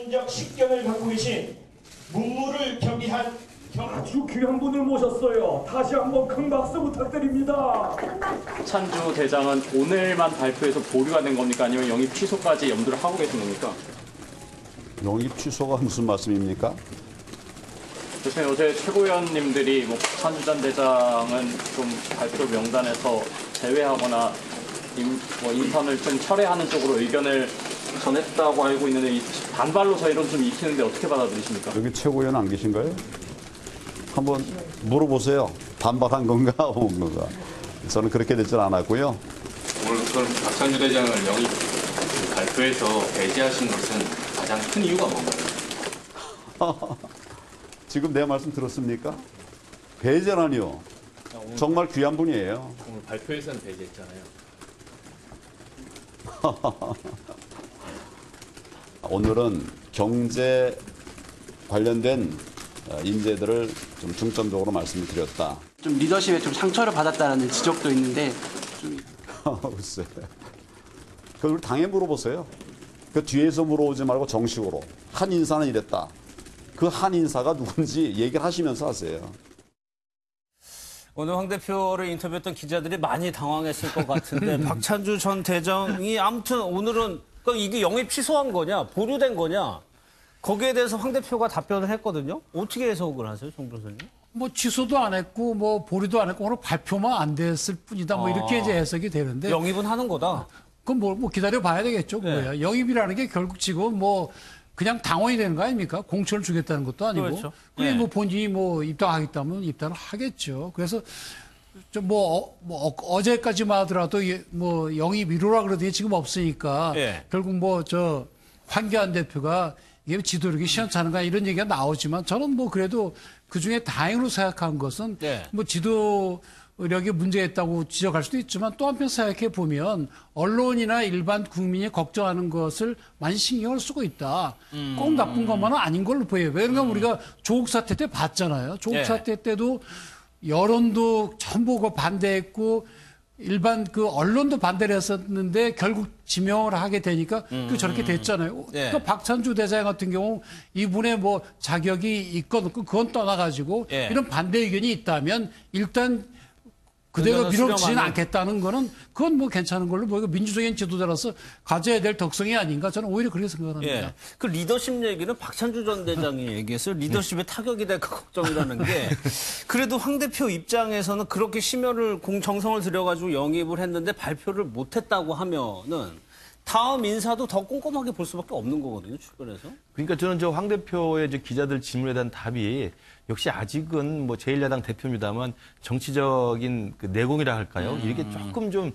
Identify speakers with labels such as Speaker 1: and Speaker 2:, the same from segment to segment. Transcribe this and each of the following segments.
Speaker 1: 전문적 식견을 갖고 계신 문무를 겸비한
Speaker 2: 아주 귀한 분을 모셨어요. 다시 한번 큰 박수 부탁드립니다.
Speaker 3: 박찬주 대장은 오늘만 발표해서 보류가 된 겁니까? 아니면 영입 취소까지 염두를 하고 계신 겁니까?
Speaker 4: 영입 취소가 무슨 말씀입니까?
Speaker 3: 교수님, 어제 최고위원님들이 박찬주 전 대장은 좀 발표 명단에서 제외하거나 인선을 좀 철회하는 쪽으로 의견을 전했다고 알고 있는데 반발로 저희로 좀 익히는데 어떻게 받아들이십니까?
Speaker 4: 여기 최고위원 안 계신가요? 한번 물어보세요. 반발한 건가 온 건가. 저는 그렇게 되질 않았고요.
Speaker 5: 오늘 박찬주 대장을 영입 발표해서 배제하신 것은 가장 큰 이유가 뭔가요?
Speaker 4: 지금 내 말씀 들었습니까? 배제라니요. 정말 귀한 분이에요.
Speaker 5: 오늘 발표에서는 배제했잖아요.
Speaker 4: 오늘은 경제 관련된 인재들을 좀 중점적으로 말씀을 드렸다.
Speaker 6: 좀 리더십에 좀 상처를 받았다는 지적도 있는데 좀
Speaker 4: 글쎄. 그걸 당에 물어보세요. 그 뒤에서 물어오지 말고 정식으로. 한 인사는 이랬다. 그 한 인사가 누군지 얘기를 하시면서 하세요.
Speaker 7: 오늘 황 대표를 인터뷰했던 기자들이 많이 당황했을 것 같은데 박찬주 전 대장이 아무튼 오늘은 이게 영입 취소한 거냐 보류된 거냐 거기에 대해서 황 대표가 답변을 했거든요. 어떻게 해석을 하세요, 정 교수님?
Speaker 8: 뭐 취소도 안 했고 뭐 보류도 안 했고 오늘 발표만 안 됐을 뿐이다. 뭐 이렇게 이제 해석이 되는데
Speaker 7: 영입은 하는 거다.
Speaker 8: 그건 뭐 기다려 봐야 되겠죠. 그거야.
Speaker 7: 네.
Speaker 8: 영입이라는 게 결국 지금 뭐 그냥 당원이 되는 거 아닙니까? 공천을 주겠다는 것도 아니고.
Speaker 7: 그렇죠.
Speaker 8: 그래
Speaker 7: 네.
Speaker 8: 뭐 본인이 뭐 입당하겠다면 입당을 하겠죠. 그래서 좀 어제까지만 하더라도 뭐 영입 1호라 그러더니 지금 없으니까
Speaker 7: 네.
Speaker 8: 결국 뭐 황교안 대표가 이게 지도력이 시원찮은가 이런 얘기가 나오지만 저는 뭐 그래도 그중에 다행으로 생각한 것은
Speaker 7: 네.
Speaker 8: 뭐 지도력이 문제있다고 지적할 수도 있지만 또 한편 생각해 보면 언론이나 일반 국민이 걱정하는 것을 많이 신경을 쓰고 있다. 꼭 나쁜 것만은 아닌 걸로 보여요. 왜냐하면 우리가 조국 사태 때 봤잖아요. 조국 사태 때도 여론도 전부 반대했고 일반 그 언론도 반대를 했었는데 결국 지명을 하게 되니까 그 저렇게 됐잖아요.
Speaker 7: 네.
Speaker 8: 그 박찬주 대장 같은 경우 이분의 뭐 자격이 있건 없건 그건 떠나가지고
Speaker 7: 네.
Speaker 8: 이런 반대 의견이 있다면 일단 그대로 밀어붙이지는 않겠다는 거는 그건 뭐 괜찮은 걸로 보이고 민주적인 지도자로서 가져야 될 덕성이 아닌가 저는 오히려 그렇게 생각합니다.
Speaker 7: 예. 그 리더십 얘기는 박찬주 전 대장이 얘기했어요. 리더십에 타격이 될까 걱정이라는 게 그래도 황 대표 입장에서는 그렇게 심혈을 정성을 들여가지고 영입을 했는데 발표를 못했다고 하면은 다음 인사도 더 꼼꼼하게 볼 수밖에 없는 거거든요, 주변에서.
Speaker 9: 그러니까 저는 황 대표의 기자들 질문에 대한 답이 역시 아직은 뭐 제1야당 대표입니다만 정치적인 그 내공이라 할까요? 이렇게 조금 좀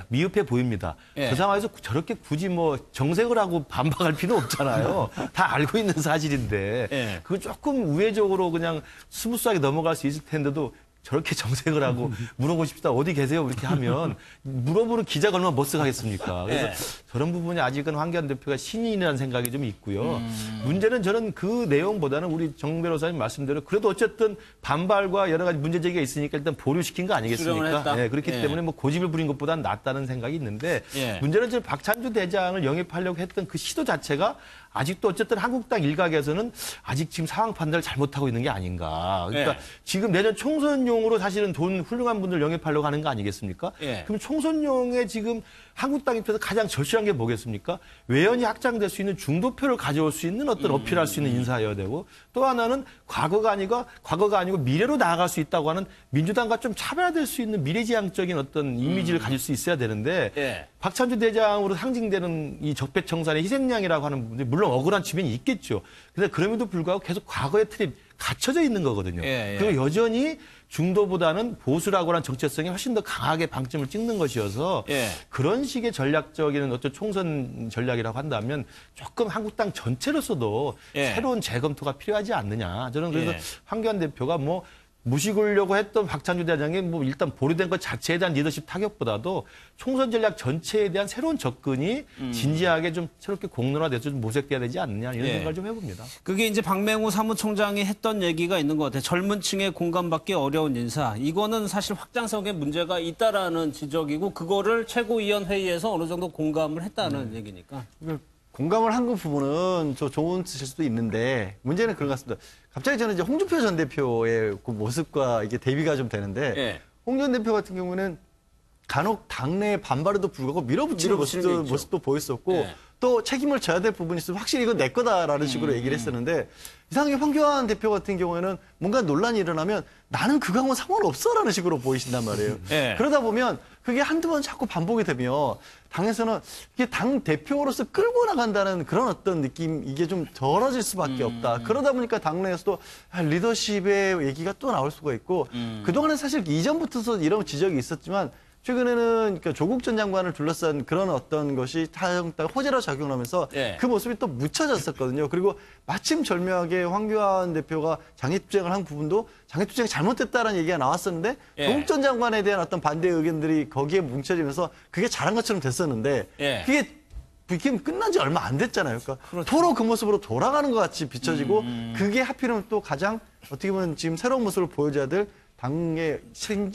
Speaker 9: 미흡해 보입니다.
Speaker 7: 예.
Speaker 9: 그 상황에서 저렇게 굳이 뭐 정색을 하고 반박할 필요는 없잖아요. 다 알고 있는 사실인데
Speaker 7: 예.
Speaker 9: 그거 조금 우회적으로 그냥 스무스하게 넘어갈 수 있을 텐데도 저렇게 정색을 하고 물어보십시다. 어디 계세요? 이렇게 하면 물어보는 기자가 얼마나 머쓱하겠습니까? 그래서
Speaker 7: 네.
Speaker 9: 저런 부분이 아직은 황교안 대표가 신인이라는 생각이 좀 있고요. 문제는 저는 그 내용보다는 우리 정 변호사님 말씀대로 그래도 어쨌든 반발과 여러 가지 문제 제기가 있으니까 일단 보류시킨 거 아니겠습니까? 네, 그렇기 때문에 뭐 고집을 부린 것보다는 낫다는 생각이 있는데 문제는 지금 박찬주 대장을 영입하려고 했던 그 시도 자체가 아직도 어쨌든 한국당 일각에서는 아직 지금 상황 판단을 잘못하고 있는 게 아닌가. 그러니까 지금 내년 총선용으로 사실은 돈 훌륭한 분들 영입하려고 하는 거 아니겠습니까? 그럼 총선용에 지금 한국당 입장에서 가장 절실한 게 뭐겠습니까? 외연이 확장될 수 있는 중도표를 가져올 수 있는 어떤 어필할 수 있는 인사여야 되고 또 하나는 과거가 아니고 미래로 나아갈 수 있다고 하는 민주당과 좀 차별화될 수 있는 미래지향적인 어떤 이미지를 가질 수 있어야 되는데 박찬주 대장으로 상징되는 이 적폐청산의 희생양이라고 하는 부분이 물론 억울한 측면이 있겠죠. 그런데 그럼에도 불구하고 계속 과거의 틀이 갇혀져 있는 거거든요. 그리고 여전히 중도보다는 보수라고 하는 정체성이 훨씬 더 강하게 방점을 찍는 것이어서 그런 식의 전략적인 어떤 총선 전략이라고 한다면 조금 한국당 전체로서도 새로운 재검토가 필요하지 않느냐. 저는 그래서 황교안 대표가 뭐 무시하려고 했던 박찬주 대장이 뭐 일단 보류된 것 자체에 대한 리더십 타격보다도 총선 전략 전체에 대한 새로운 접근이 진지하게 좀 새롭게 공론화돼서 좀 모색돼야 되지 않느냐 이런 생각을 좀 해봅니다.
Speaker 7: 그게 이제 박맹우 사무총장이 했던 얘기가 있는 것 같아요. 젊은 층에 공감받기 어려운 인사. 이거는 사실 확장성에 문제가 있다라는 지적이고 그거를 최고위원 회의에서 어느 정도 공감을 했다는 얘기니까.
Speaker 9: 공감을 한 그 부분은 저 좋은 뜻일 수도 있는데 문제는 그런 것 같습니다. 갑자기 저는 이제 홍준표 전 대표의 그 모습과 이게 대비가 좀 되는데
Speaker 7: 예.
Speaker 9: 홍 전 대표 같은 경우는 간혹 당내 반발에도 불구하고 밀어붙이는 모습도 보였었고
Speaker 7: 예.
Speaker 9: 또 책임을 져야 될 부분이 있으면 확실히 이건 내 거다라는 식으로 얘기를 했었는데 이상하게 황교안 대표 같은 경우에는 뭔가 논란이 일어나면 나는 그거하고는 상관없어라는 식으로 보이신단 말이에요.
Speaker 7: 예.
Speaker 9: 그러다 보면 그게 한두 번 자꾸 반복이 되면 당에서는 이게 당 대표로서 끌고 나간다는 그런 어떤 느낌 이게 좀 덜어질 수밖에 없다. 그러다 보니까 당내에서도 리더십의 얘기가 또 나올 수가 있고 그동안은 사실 이전부터 이런 지적이 있었지만 최근에는 그러니까 조국 전 장관을 둘러싼 그런 어떤 것이 타정당 호재로 작용하면서
Speaker 7: 예.
Speaker 9: 그 모습이 또 묻혀졌었거든요. 그리고 마침 절묘하게 황교안 대표가 장애투쟁을 한 부분도 장애투쟁이 잘못됐다라는 얘기가 나왔었는데
Speaker 7: 예.
Speaker 9: 조국 전 장관에 대한 어떤 반대 의견들이 거기에 뭉쳐지면서 그게 잘한 것처럼 됐었는데
Speaker 7: 예.
Speaker 9: 그게 끝난 지 얼마 안 됐잖아요. 그러니까 토로 그 모습으로 돌아가는 것 같이 비춰지고 그게 하필이면 또 가장 어떻게 보면 지금 새로운 모습을 보여줘야 될 당의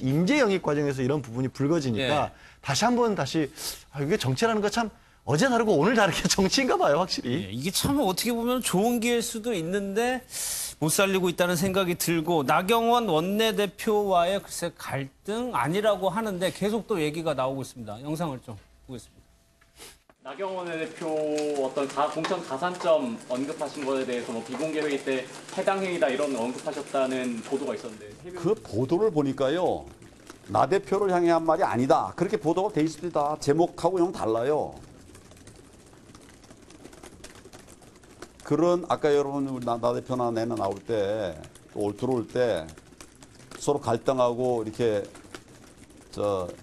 Speaker 9: 임제 영입 과정에서 이런 부분이 불거지니까
Speaker 7: 예.
Speaker 9: 다시 이게 정치라는 거 참 어제 다르고 오늘 다르게 정치인가 봐요, 확실히.
Speaker 7: 예, 이게 참 어떻게 보면 좋은 기회일 수도 있는데 못 살리고 있다는 생각이 들고 나경원 원내대표와의 글쎄 갈등 아니라고 하는데 계속 또 얘기가 나오고 있습니다. 영상을 좀 보겠습니다.
Speaker 3: 나경원 대표 어떤 공천 가산점 언급하신 거에 대해서 뭐 비공개 회의 때 해당 행위다 이런 언급하셨다는 보도가 있었는데
Speaker 4: 그 보도를 보니까요. 나 대표를 향해 한 말이 아니다. 그렇게 보도가 돼 있습니다. 제목하고 형 달라요. 그런 아까 여러분 나 대표나 내나 나올 때 또 들어올 때 서로 갈등하고 이렇게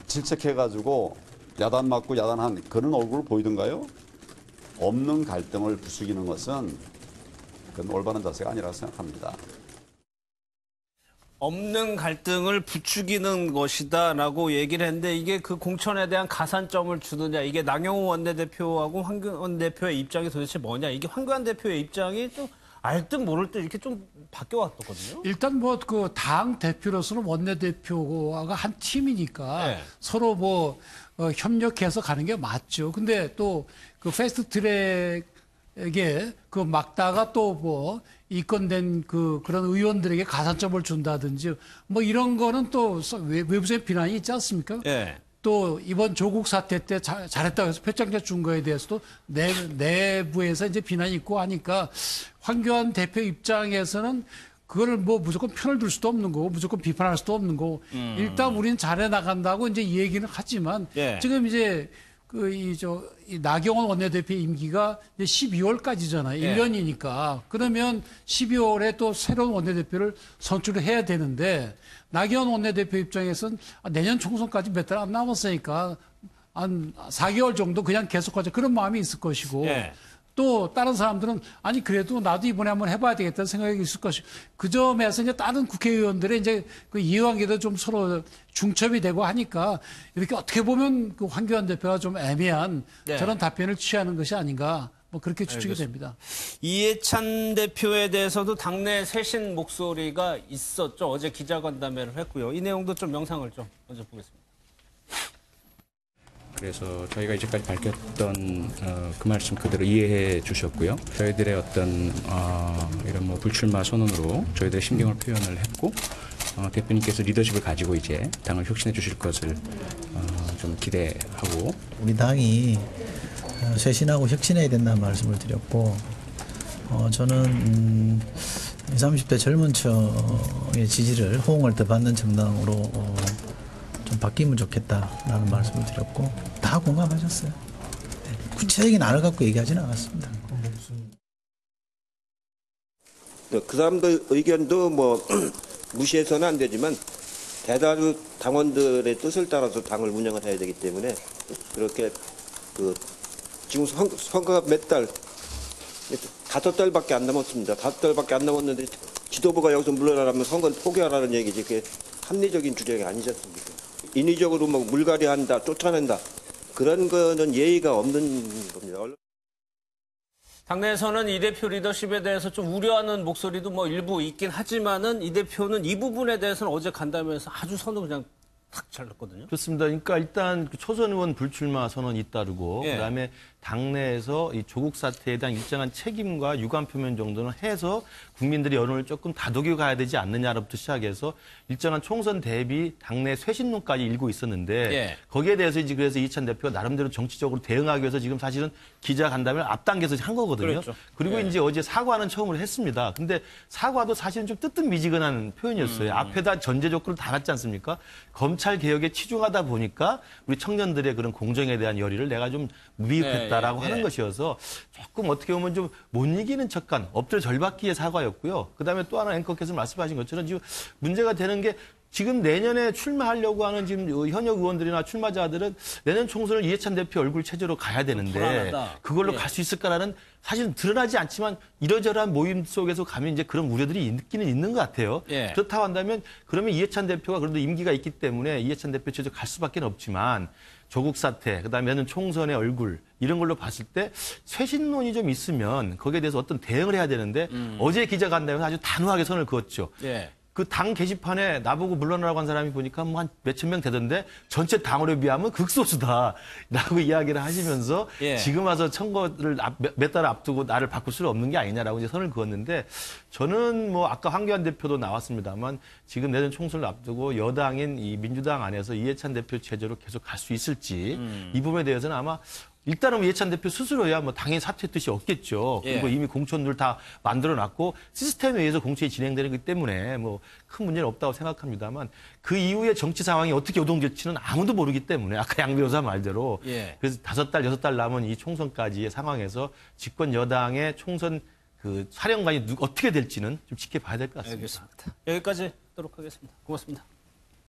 Speaker 4: 질책해가지고 야단 맞고 야단한 그런 얼굴을 보이던가요? 없는 갈등을 부추기는 것은 그건 올바른 자세가 아니라고 생각합니다.
Speaker 7: 없는 갈등을 부추기는 것이다라고 얘기를 했는데 이게 그 공천에 대한 가산점을 주느냐 이게 나경원 원내대표하고 황교안 대표의 입장이 도대체 뭐냐 이게 황교안 대표의 입장이 좀 알 듯 모를 듯 이렇게 좀 바뀌어왔거든요.
Speaker 8: 일단 뭐 그 당 대표로서는 원내대표가 한 팀이니까
Speaker 7: 네.
Speaker 8: 서로 뭐 협력해서 가는 게 맞죠. 근데 또 그 패스트트랙에 그 막다가 또 뭐 입건된 그런 의원들에게 가산점을 준다든지 뭐 이런 거는 또 외부적인 비난이 있지 않습니까?
Speaker 7: 예.
Speaker 8: 또 이번 조국 사태 때 잘했다고 해서 표창장 준 거에 대해서도 내부에서 이제 비난이 있고 하니까 황교안 대표 입장에서는 그거를 뭐 무조건 편을 들 수도 없는 거고 무조건 비판할 수도 없는 거고 일단 우리는 잘해 나간다고 이제 이 얘기는 하지만
Speaker 7: 예.
Speaker 8: 지금 이제 이 나경원 원내대표 임기가 이제 12월까지잖아요.
Speaker 7: 예.
Speaker 8: 1년이니까. 그러면 12월에 또 새로운 원내대표를 선출을 해야 되는데 나경원 원내대표 입장에서는 내년 총선까지 몇 달 안 남았으니까 한 4개월 정도 그냥 계속하자 그런 마음이 있을 것이고
Speaker 7: 예.
Speaker 8: 또 다른 사람들은 아니 그래도 나도 이번에 한번 해봐야 되겠다는 생각이 있을 것이고 그 점에서 이제 다른 국회의원들의 이제 그 이해관계도 좀 서로 중첩이 되고 하니까 이렇게 어떻게 보면 그 황교안 대표가 좀 애매한
Speaker 7: 네.
Speaker 8: 저런 답변을 취하는 것이 아닌가 뭐 그렇게 추측이 됩니다.
Speaker 7: 이해찬 대표에 대해서도 당내 쇄신 목소리가 있었죠. 어제 기자간담회를 했고요. 이 내용도 좀 영상을 좀 먼저 보겠습니다.
Speaker 10: 그래서 저희가 이제까지 밝혔던 그 말씀 그대로 이해해 주셨고요. 저희들의 어떤 이런 뭐 불출마 선언으로 저희들의 심경을 표현을 했고 대표님께서 리더십을 가지고 이제 당을 혁신해 주실 것을 좀 기대하고
Speaker 11: 우리 당이 쇄신하고 혁신해야 된다는 말씀을 드렸고 저는 20, 30대 젊은 층의 지지를 호응을 더 받는 정당으로 좀 바뀌면 좋겠다라는 말씀을 드렸고 다 공감하셨어요. 네. 구체적인 안을 갖고 얘기하지는 않았습니다.
Speaker 12: 그 사람들 의견도 뭐 무시해서는 안 되지만 대다수 당원들의 뜻을 따라서 당을 운영을 해야 되기 때문에 그렇게 지금 선거가 몇 달, 5달밖에 안 남았습니다. 5달밖에 안 남았는데 지도부가 여기서 물러나라면 선거를 포기하라는 얘기지 그게 합리적인 주장이 아니지 않습니까? 인위적으로 뭐 물갈이한다, 쫓아낸다 그런 거는 예의가 없는 겁니다.
Speaker 7: 당내에서는 이 대표 리더십에 대해서 좀 우려하는 목소리도 뭐 일부 있긴 하지만은 이 대표는 이 부분에 대해서는 어제 간담회에서 아주 선을 그냥 탁 잘랐거든요.
Speaker 9: 그렇습니다. 그러니까 일단 그 초선 의원 불출마 선언이 잇따르고
Speaker 7: 예.
Speaker 9: 그다음에 당내에서 이 조국 사태에 대한 일정한 책임과 유감 표명 정도는 해서 국민들의 여론을 조금 다독여 가야 되지 않느냐로부터 시작해서 일정한 총선 대비 당내 쇄신론까지 일고 있었는데
Speaker 7: 예.
Speaker 9: 거기에 대해서 이제 그래서 이해찬 대표가 나름대로 정치적으로 대응하기 위해서 지금 사실은 기자간담회를 앞당겨서 한 거거든요.
Speaker 7: 그렇죠.
Speaker 9: 그리고
Speaker 7: 예.
Speaker 9: 이제 어제 사과는 처음으로 했습니다. 근데 사과도 사실은 좀 뜨뜻미지근한 표현이었어요. 앞에다 전제 조건을 달았지 않습니까? 검찰 개혁에 치중하다 보니까 우리 청년들의 그런 공정에 대한 열의를 내가 좀 무비급했다라고
Speaker 7: 예, 예, 예.
Speaker 9: 하는 것이어서 조금 어떻게 보면 좀 못 이기는 척한 엎드려 절받기의 사과였고요. 그다음에 또 하나 앵커께서 말씀하신 것처럼 지금 문제가 되는 게 지금 내년에 출마하려고 하는 지금 현역 의원들이나 출마자들은 내년 총선을 이해찬 대표 얼굴 체제로 가야 되는데
Speaker 7: 불안하다.
Speaker 9: 그걸로
Speaker 7: 예.
Speaker 9: 갈 수 있을까라는 사실은 드러나지 않지만 이러저러한 모임 속에서 가면 이제 그런 우려들이 있기는 있는 것 같아요.
Speaker 7: 예.
Speaker 9: 그렇다고 한다면 그러면 이해찬 대표가 그래도 임기가 있기 때문에 이해찬 대표 체제 갈 수밖에 없지만 조국 사태, 그다음에 내년 총선의 얼굴 이런 걸로 봤을 때 쇄신론이 좀 있으면 거기에 대해서 어떤 대응을 해야 되는데 어제 기자간담회에서 아주 단호하게 선을 그었죠.
Speaker 7: 예.
Speaker 9: 그 당 게시판에 나보고 물러나라고 한 사람이 보니까 뭐 한 몇천 명 되던데 전체 당원에 비하면 극소수다라고 이야기를 하시면서
Speaker 7: 예.
Speaker 9: 지금 와서 선거를 몇 달 앞두고 나를 바꿀 수는 없는 게 아니냐라고 이제 선을 그었는데 저는 뭐 아까 황교안 대표도 나왔습니다만 지금 내년 총선을 앞두고 여당인 이 민주당 안에서 이해찬 대표 체제로 계속 갈 수 있을지 이 부분에 대해서는 아마 일단은 이해찬 대표 스스로야 뭐 당연히 사퇴 뜻이 없겠죠. 그리고
Speaker 7: 예.
Speaker 9: 이미 공천들 다 만들어놨고 시스템에 의해서 공천이 진행되는 거기 때문에 뭐 큰 문제는 없다고 생각합니다만 그 이후에 정치 상황이 어떻게 요동될지는 아무도 모르기 때문에 아까 양 변호사 말대로
Speaker 7: 예.
Speaker 9: 그래서 5달, 6달 남은 이 총선까지의 상황에서 집권 여당의 총선 그 사령관이 어떻게 될지는 좀 지켜봐야 될 것 같습니다.
Speaker 7: 알겠습니다. 여기까지 하도록 하겠습니다. 고맙습니다.